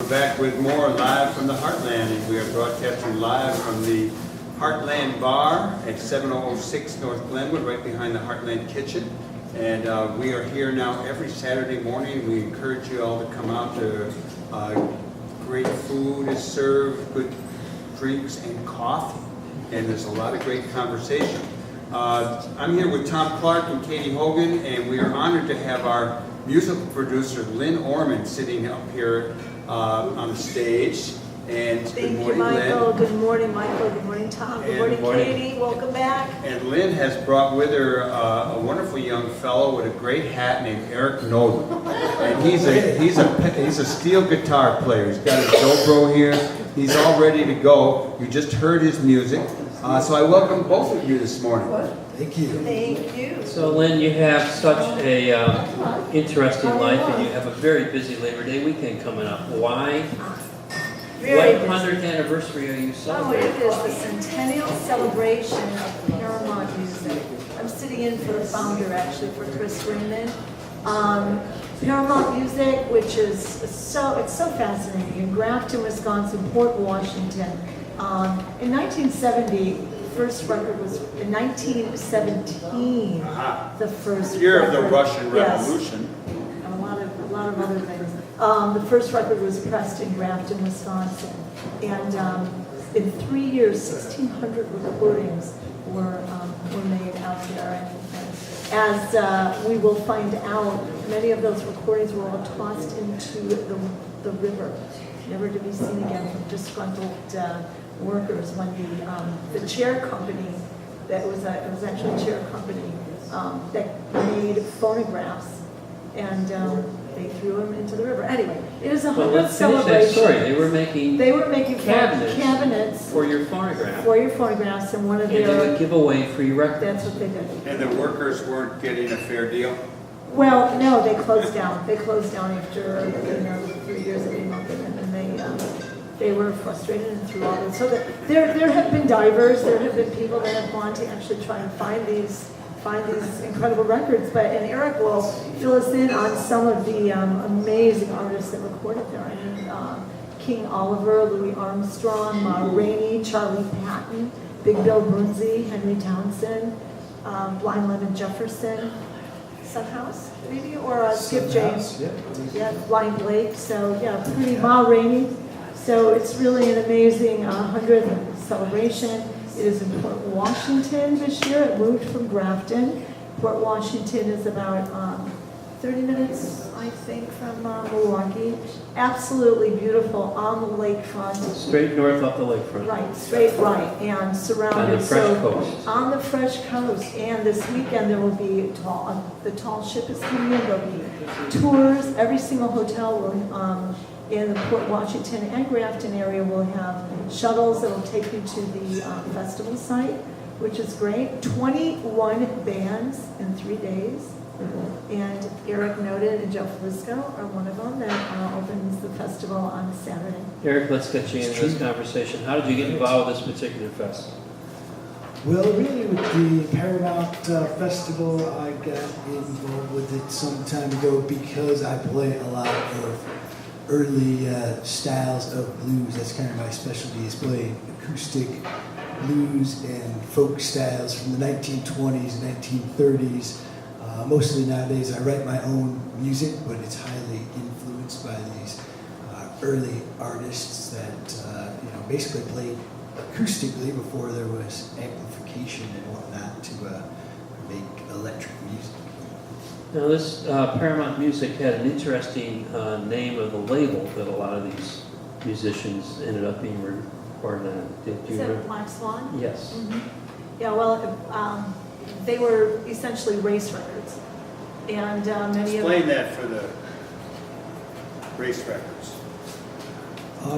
We're back with more live from the Heartland, and we are broadcasting live from the Heartland Bar at 706 North Glenwood, right behind the Heartland Kitchen. And we are here now every Saturday morning. We encourage you all to come out. Great food is served, good drinks and coffee, and there's a lot of great conversation. I'm here with Tom Clark and Katie Hogan, and we are honored to have our musical producer Lynn Orman sitting up here on the stage. And Thank good morning, you, Michael. Lynn. Good morning, Michael. Good morning, Tom. Good morning, Katie. Welcome back. And Lynn has brought with her a wonderful young fellow with a great hat named Eric Noden. And he's a steel guitar player. He's got his dobro here. He's all ready to go. You just heard his music. So I welcome both of you this morning. Thank you. Thank you. So Lynn, you have such a interesting life, and you have a very busy Labor Day weekend coming up. Why? Very What busy. 100th anniversary are you Oh, celebrating? it is the centennial celebration of Paramount Music. I'm sitting in for the founder, actually, for Chris Raymond. Paramount Music, which is it's so fascinating. In Grafton, Wisconsin, Port Washington. In 1970, the first record was in 1917. The first Year of record. the Russian Yes. Revolution. And a lot of other things. The first record was pressed in Grafton, Wisconsin, and in 3 years, 1,600 recordings were made out there. And as we will find out, many of those recordings were all tossed into the river, never to be seen again from disgruntled workers. When the chair company, it was actually a chair company that made phonographs, and they threw them into the river. Anyway, it is a Well, 100th let's finish that celebration. story. They were making cabinets for your phonograph, for your phonographs, and one of and they their, would give away free records. that's what they did. And the workers weren't getting a fair deal. Well, no, they closed down. They closed down after 3 years of being open, and they were frustrated and threw all this. So there have been divers. There have been people that have gone to actually try and find these incredible records. And Eric will fill us in on some of the amazing artists that recorded there. I mean, King Oliver, Louis Armstrong, Ma Rainey, Charlie Patton, Big Bill Broonzy, Henry Townsend, Blind Lemon Jefferson, Sunhouse, maybe, or Skip James. Yeah, Blind Blake. So yeah, pretty Ma Rainey. So it's really an amazing 100th celebration. It is in Port Washington this year. It moved from Grafton. Port Washington is about 30 minutes, I think, from Milwaukee. Absolutely beautiful on the lakefront. Straight north off the lakefront. Right, straight right, and surrounded. On the fresh coast. On the fresh coast. And this weekend there will be the tall ship is coming in. There'll be tours. Every single hotel will. In the Port Washington and Grafton area, will have shuttles that will take you to the festival site, which is great. 21 bands in 3 days. And Eric Noden and Joe Flisco are one of them that opens the festival on Saturday. Eric, let's get you into this conversation. How did you get involved with this particular fest? Well, really, with the Paramount Festival, I got involved with it some time ago because I play a lot of early styles of blues. That's kind of my specialty, is playing acoustic blues and folk styles from the 1920s, 1930s. Mostly nowadays I write my own music, but it's highly influenced by these early artists that basically played acoustically before there was amplification and whatnot to make electric music. Now this Paramount Music had an interesting name of the label that a lot of these musicians ended up being recorded on. Did you Is that remember? Black Swan? Yes. Mm-hmm. Yeah, well, they were essentially race records. And many of Explain that for the race records.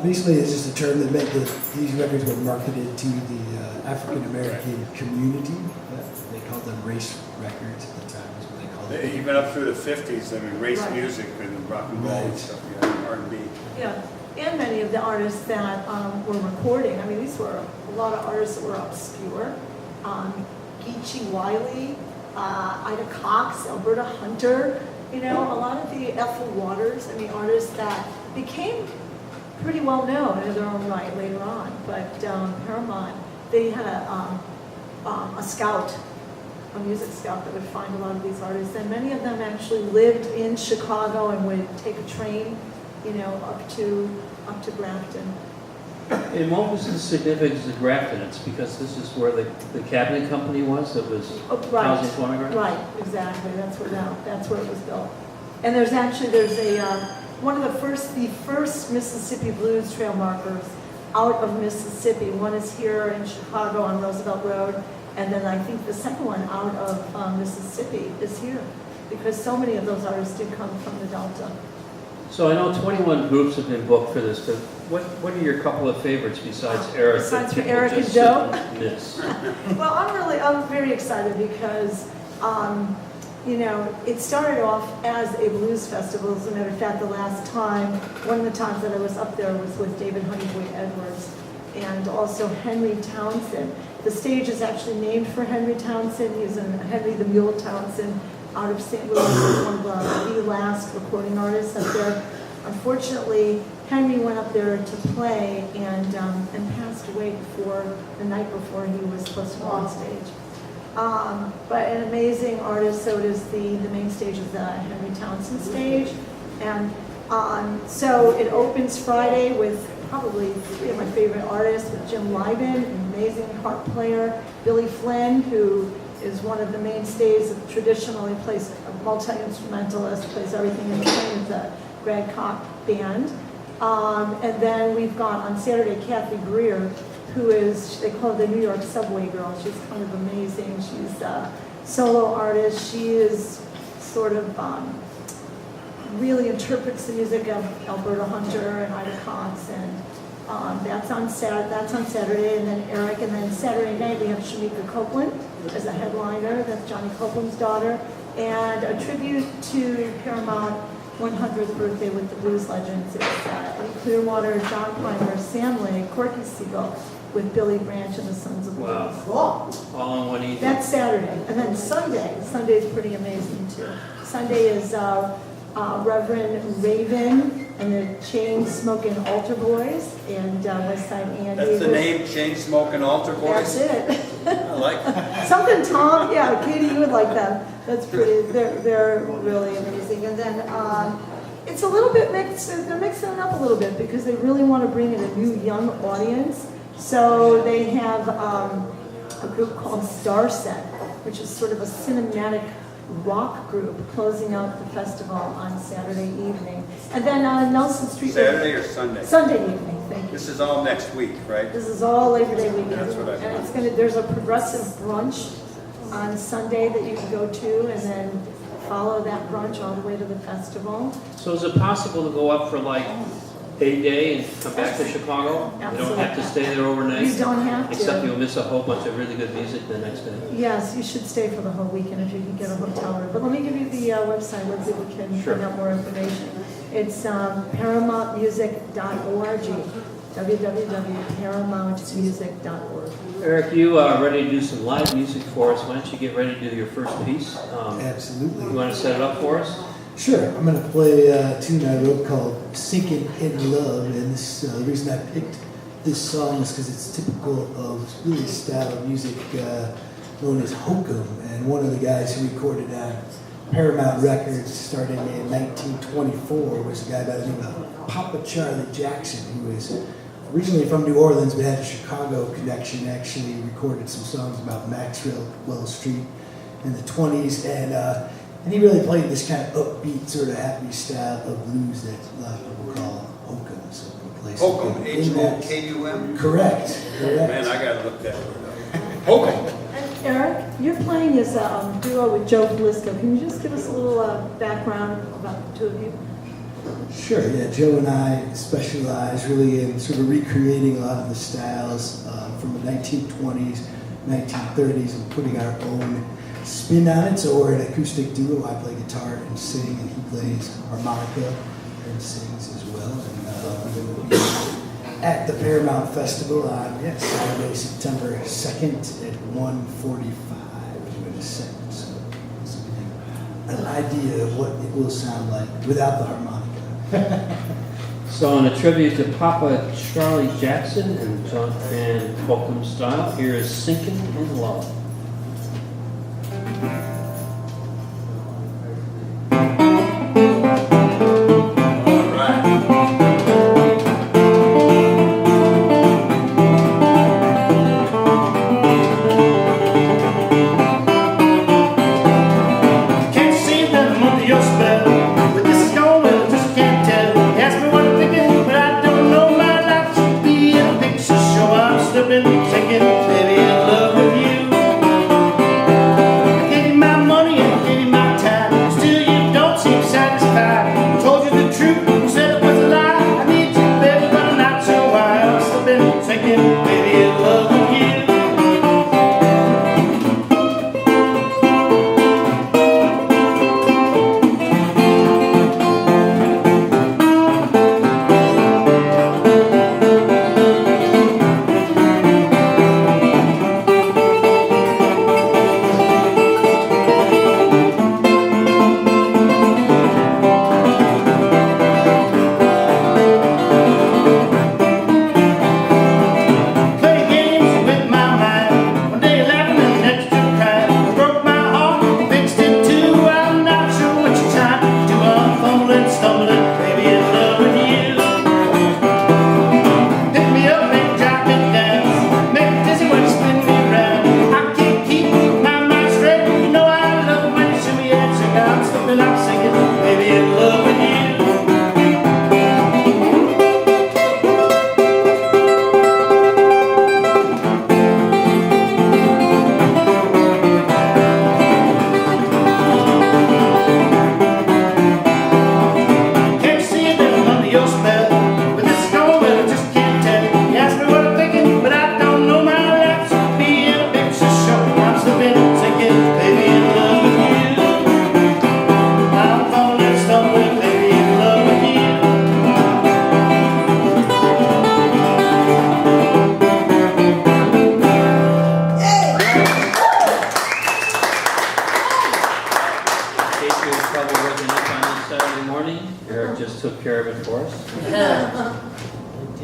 Basically, it's just a term that meant that these records were marketed to the African American community. They called them race records at the time, is what they called them. Even up through the 50s, I mean, race Right. music and rock and roll and Right. stuff, R&B. Yeah, and many of the artists that were recording, I mean, these were a lot of artists that were obscure. Geechee Wiley, Ida Cox, Alberta Hunter, a lot of the Ethel Waters, I mean, artists that became pretty well known in their own right later on. But Paramount, they had a scout, a music scout that would find a lot of these artists, and many of them actually lived in Chicago and would take a train, up to Grafton. And what was the significance of Grafton? It's because this is where the cabinet company was that was Right. housing phonographs? Right, exactly. That's where it was built. And there's one of the first Mississippi Blues trail markers out of Mississippi. One is here in Chicago on Roosevelt Road, and then I think the second one out of Mississippi is here, because so many of those artists did come from the Delta. So I know 21 groups have been booked for this, but what are your couple of favorites besides Eric? Besides that for people Eric and just Joe? sit and miss? Well, I'm very excited because, it started off as a blues festival. As a matter of fact, one of the times that I was up there was with David Honeyboy Edwards and also Henry Townsend. The stage is actually named for Henry Townsend. He's Henry the Mule Townsend out of St. Louis, one of the last recording artists up there. Unfortunately, Henry went up there to play and passed away the night before he was supposed to go on stage. But an amazing artist, so it is the main stage is the Henry Townsend stage. And so it opens Friday with probably three of my favorite artists, with Jim Lieben, an amazing harp player, Billy Flynn, who is one of the mainstays of traditionally plays a multi-instrumentalist, plays everything in between with the Greg Koch band. And then we've got on Saturday Kathy Greer, who is, they call her the New York Subway Girl. She's kind of amazing. She's a solo artist. She is sort of really interprets the music of Alberta Hunter and Ida Cox, and that's on Saturday, and then Eric, and then Saturday night we have Shamika Copeland as a headliner. That's Johnny Copeland's daughter, and a tribute to Paramount 100th birthday with the Blues Legends. It's Eddie Clearwater, John Primer, Sam Lake, Corky Siegel, with Billy Branch and the Sons of Blues. Wow. All in one evening. That's Saturday. And then Sunday. Sunday's pretty amazing too. Sunday is Reverend Raven and the Chain Smoking Altar Boys and West Side Andy. That's the name, Chain Smoking Altar Boys? That's it. I like that. Something Tom, yeah, Katie, you would like them. That's pretty, they're really amazing. And then it's a little bit mixed, they're mixing it up a little bit because they really want to bring in a new young audience. So they have a group called Star Set, which is sort of a cinematic rock group closing out the festival on Saturday evening. And then Nelson Street. Saturday or Sunday? Sunday evening, thank you. This is all next week, right? This is all Labor Day weekend. That's what I thought. And there's a progressive brunch on Sunday that you can go to and then follow that brunch all the way to the festival. So is it possible to go up for like a day and come back to Chicago? You don't have to stay there overnight? You don't have to. Except you'll miss a whole bunch of really good music the next day. Yes, you should stay for the whole weekend if you can get a hotel room. But let me give you the website where people can Sure. find out more information. It's paramountmusic.org, www.paramountmusic.org. Eric, You are ready to do some live music for us. Why don't you get ready to do your first piece? absolutely. You want to set it up for us? Sure. I'm going to play a tune I wrote called Sinking in Love. And this, the reason I picked this song is because it's typical of really a style of music known as hokum. And one of the guys who recorded on Paramount Records starting in 1924 was a guy by the name of Papa Charlie Jackson, who is originally from New Orleans but had a Chicago connection, actually recorded some songs about Maxwell Street in the 20s. And he really played this kind of upbeat, sort of happy style of blues that a lot of people call hokum. So he plays Hokum, in that- H-O-K-U-M? Correct. Man, I gotta look that word up. Hokum. And Eric, you're playing as a duo with Joe Flisco. Can you just give us a little background about the two of you? Sure, yeah. Joe and I specialize really in sort of recreating a lot of the styles from the 1920s, 1930s, and putting our own spin on it. So we're an acoustic duo. I play guitar and sing, and he plays harmonica and sings as well. And we will be at the Paramount Festival on Saturday, September 2nd at 1:45 in a second. So this will give you an idea of what it will sound like without the harmonica. So in a tribute to Papa Charlie Jackson and John and Holcomb style, here is Sinking in Love.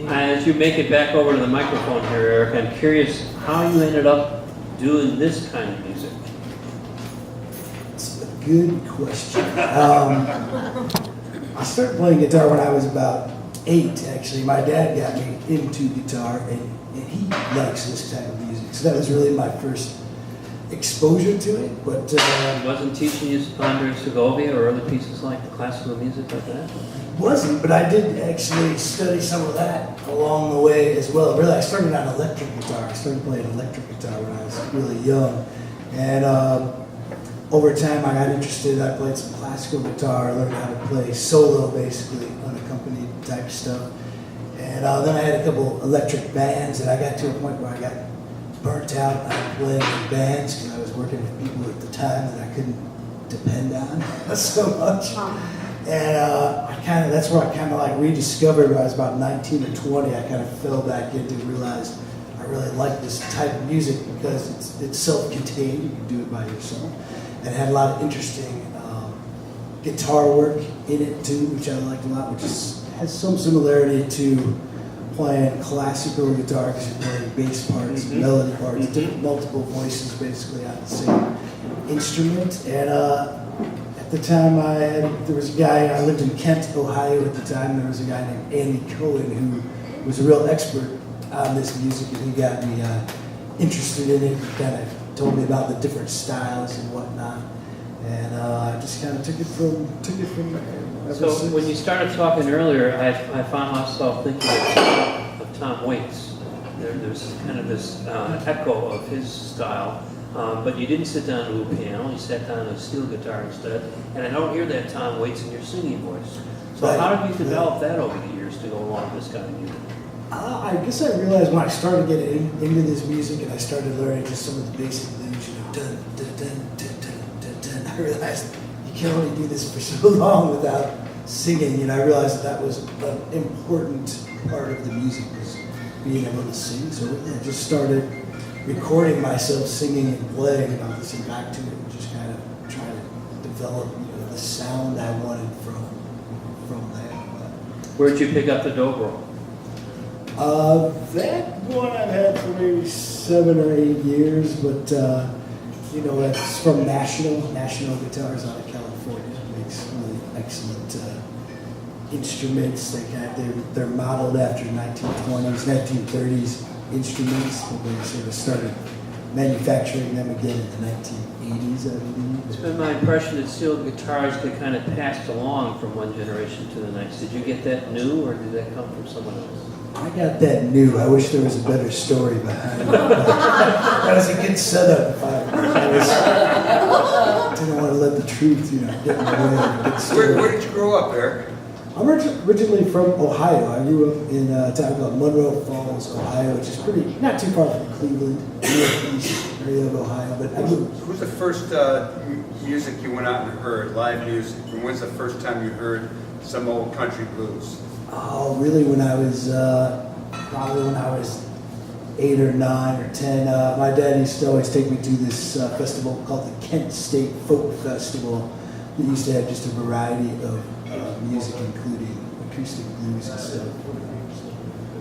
As you make it back over to the microphone here, Eric, I'm curious how you ended up doing this kind of music. It's a good question. I started playing guitar when I was about 8, actually. My dad got me into guitar, and he likes this type of music. So that was really my first exposure to it. But wasn't teaching you under Segovia or other pieces like the classical music like that? Wasn't, but I did actually study some of that along the way as well. Really, I started on electric guitar. I started playing electric guitar when I was really young. And over time, I got interested. I played some classical guitar, learned how to play solo, basically, unaccompanied type stuff. And then I had a couple electric bands, and I got to a point where I got burnt out on playing in bands because I was working with people at the time that I couldn't depend on so much. And that's where I kind of like rediscovered when I was about 19 or 20. I kind of fell back into and realized I really like this type of music because it's self-contained. You can do it by yourself. And it had a lot of interesting guitar work in it too, which I liked a lot, which has some similarity to playing classical guitar because you're playing bass parts, and melody parts, multiple voices basically on the same instrument. And at the time, there was a guy, I lived in Kent, Ohio at the time. There was a guy named Andy Cohen who was a real expert on this music, and he got me interested in it. He kind of told me about the different styles and whatnot, and I just kind of took it from there. So when you started talking earlier, I found myself thinking of Tom Waits. There's kind of this echo of his style. But you didn't sit down to a piano, you sat down to a steel guitar instead. And I don't hear that Tom Waits in your singing voice. So Right. how did you develop that over the years to go along with this kind of music? I guess I realized when I started getting into this music and I started learning just some of the basic things, dun, dun, dun, dun, dun, dun, dun, I realized you can only do this for so long without singing. And I realized that was an important part of the music was being able to sing. So I just started recording myself singing and playing, and I'll listen back to it and just kind of try to develop the sound I wanted from there. Where'd you pick up the dobro? That one I've had for maybe 7 or 8 years, but you know, it's from National Guitars out of California. Makes really excellent instruments. They're modeled after 1920s, 1930s instruments, but they sort of started manufacturing them again in the 1980s, I believe. It's been my impression that sealed guitars get kind of passed along from one generation to the next. Did you get that new, or did that come from someone else? I got that new. I wish there was a better story behind it. That was a good setup. If I didn't want to let the truth, you know, get in the way of a good story. Where did you grow up, Eric? I'm originally from Ohio. I grew up in a town called Monroe Falls, Ohio, which is not too far from Cleveland, northeast area of Ohio. But I grew. Who's the first music you went out and heard, live music? And when's the first time you heard some old country blues? Oh, really? When I was probably when I was 8 or 9 or 10. My dad used to always take me to this festival called the Kent State Folk Festival. They used to have just a variety of music, including acoustic blues and stuff.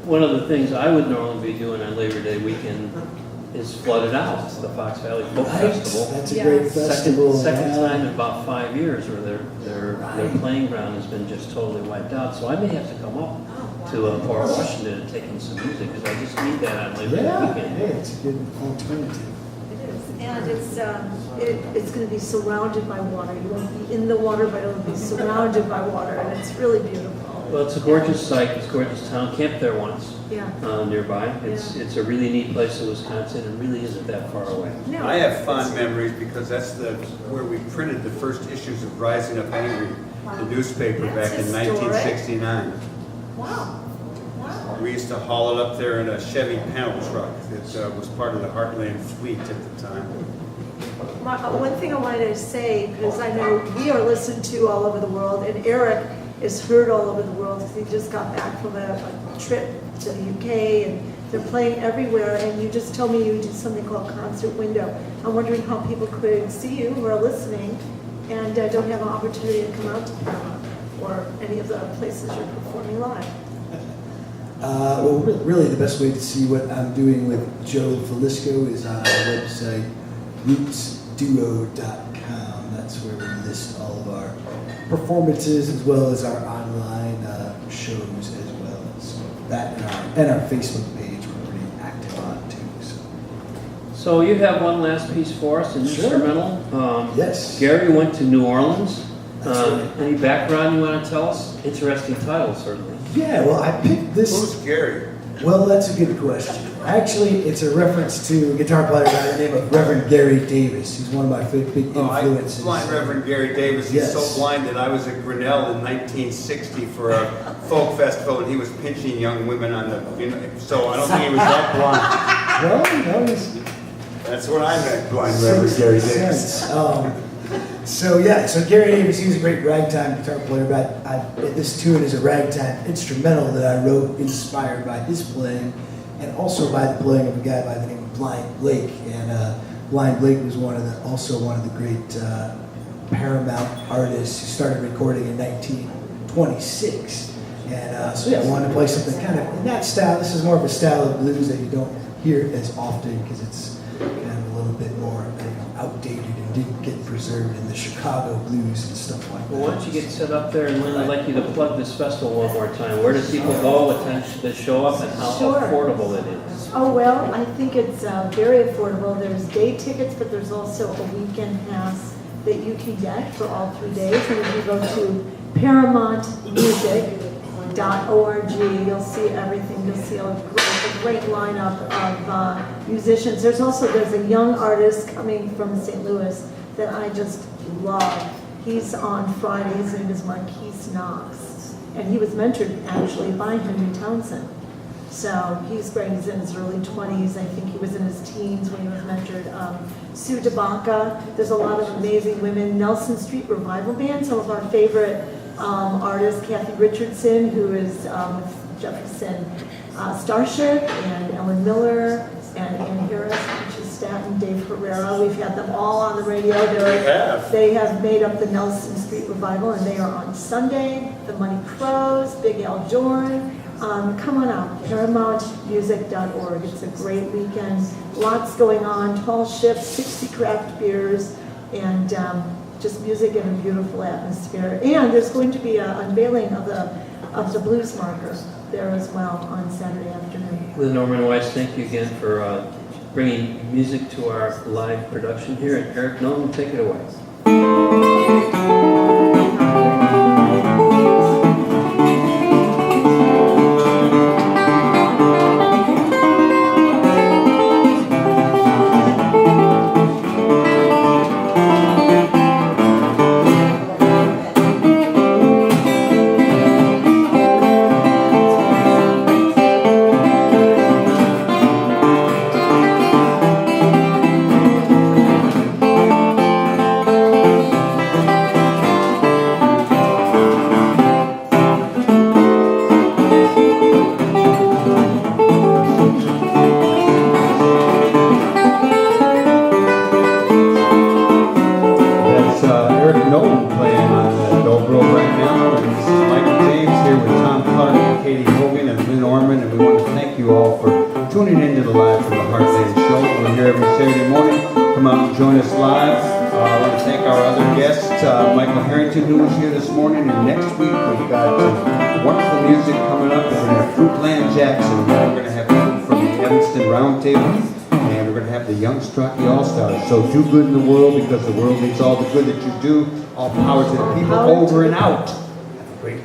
One of the things I would normally be doing on Labor Day weekend is flooded out. It's the Fox Valley Folk Festival. That's a Yeah. great festival. Second yeah. time in about 5 years where their playing ground has been just totally wiped out. So I may have to come up to Port Washington and take in some music because I just need that on Labor Day Yeah, weekend. hey, it's a good alternative. It is, and it's going to be surrounded by water. You won't be in the water, but it'll be surrounded by water, and it's really beautiful. Well, it's a gorgeous site. It's a gorgeous town. Camped there once Yeah. nearby. It's a really neat place in Wisconsin. It really isn't that far away. No, I have fond memories because that's where we printed the first issues of Rising Up Angry, the newspaper That's back in historic. 1969. Wow. Wow. We used to haul it up there in a Chevy panel truck. It was part of the Heartland fleet at the time. One thing I wanted to say, because I know we are listened to all over the world, and Eric is heard all over the world because he just got back from a trip to the UK, and they're playing everywhere. And you just told me you do something called Concert Window. I'm wondering how people could see you who are listening and don't have an opportunity to come out to Paramount or any of the places you're performing live. Well, really the best way to see what I'm doing with Joe Velisco is on our website, rootsduo.com. That's where we list all of our performances as well as our online shows as well. So that and our Facebook page we're pretty active on too. So you have one last piece for us, an Sure. instrumental. Yes. Gary went to New Orleans. That's right. Any background you want to tell us? Interesting title, certainly. Yeah, well, I picked this. Who's Gary? Well, that's a good question. Actually, it's a reference to a guitar player by the name of Reverend Gary Davis. He's one of my big influences. Blind Reverend Gary Davis. He's Yes. so blind that I was at Grinnell in 1960 for a folk festival, and he was pinching young women on the. So I don't think he was that blind. Well, he's That's what I meant, blind Reverend Gary Davis. sense. So Gary Davis, he was a great ragtime guitar player, but this tune is a ragtime instrumental that I wrote inspired by his playing and also by the playing of a guy by the name of Blind Blake. And Blind Blake was also one of the great Paramount artists who started recording in 1926. And I wanted to play something kind of in that style. This is more of a style of blues that you don't hear as often because it's kind of a little bit more outdated and didn't get preserved in the Chicago blues and stuff like that. Well, why don't you get set up there, and Lynn, I'd like you to plug this festival one more time. Where do people go, attend to show up, and how Sure. affordable it is? Oh, well, I think it's very affordable. There's day tickets, but there's also a weekend pass that you can get for all 3 days. And if you go to ParamountMusic.org, you'll see everything. You'll see a great lineup of musicians. There's a young artist coming from St. Louis that I just love. He's on Friday. His name is Marquise Knox, and he was mentored actually by Henry Townsend. So he's great. He's in his early 20s. I think he was in his teens when he was mentored. Sue DeBanca. There's a lot of amazing women. Nelson Street Revival Band, some of our favorite artists. Kathy Richardson, who is with Jefferson Starship, and Ellen Miller, and Ann Harris, Peaches Staton, Dave Herrera. We've had them all on the radio. They have made up the Nelson Street Revival Revival, and they are on Sunday. The Money Crows, Big Al Jorn. Come on out, ParamountMusic.org. It's a great weekend. Lots going on. Tall ships, 60 craft beers, and just music in a beautiful atmosphere. And there's going to be an unveiling of the Blues Marker there as well on Saturday afternoon. Lynn Orman Weiss, thank you again for bringing music to our live production here. And Eric Noden, take it away. Who was here this morning, and next week we've got wonderful music coming up. We're going to have Fruitland Jackson, and we're going to have people from the Evanston Roundtable, and we're going to have the Young Strachey All-Stars. So do good in the world, because the world needs all the good that you do. All power to the people, over and out. Have a great